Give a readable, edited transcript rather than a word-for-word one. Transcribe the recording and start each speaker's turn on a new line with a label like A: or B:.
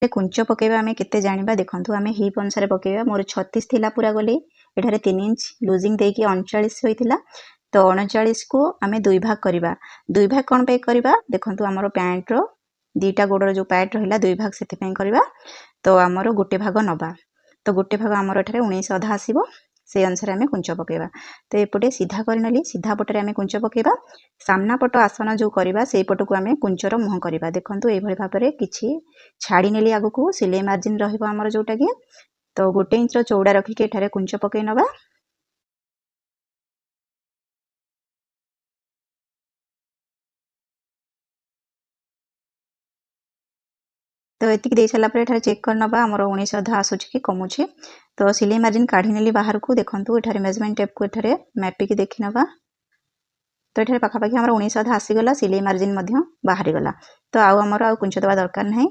A: कुंच पकेबा आमे केते जानिबा देखंतु आमे हिप अनुसार पकेबा मोर 36 थिला पूरा गले एठारे 3 इंच लूजिंग देकी 39 होइतिला तो 39 को आमे दुई भाग करबा दुई भाग कोन पे करबा देखंतु हमरो पैंट रो दीटा गोडर जो पैंट रहिला दुई भाग सेते पे करबा तो हमरो गोटे भाग नबा तो गोटे भाग हमरो एठारे 19 आधा आसीबो से अनुसार आमे कुंच पकेबा तो एपटे सीधा करनली सीधा पटरे आमे कुंच पकेबा सामना पट आसन जो करबा सेई पट को आमे कुंचर मुह करबा देखंतु एई भली भाबरे किछि छाड़ी नेली आगु को सिलाई मार्जिन रहिबो हमरो जोटा कि तो गोटे इंच रो चौड़ा रखी के एठारे कुंच पकेइ नबा तो एतिक दे साला पर एठारे चेक कर नबा हमरो 19 आधा आसुछि कि कमुछि तो सिलाई मार्जिन काढी नेली बाहर को देखंतु एठारे मेजरमेंट टेप को एठारे मैपी के देखि नबा तो एठारे पाखा पाखी हमरो 19 आधा आसी गला सिलाई मार्जिन मध्य बाहरी गला तो आउ हमरो आउ कुंच दबा दरकार नाही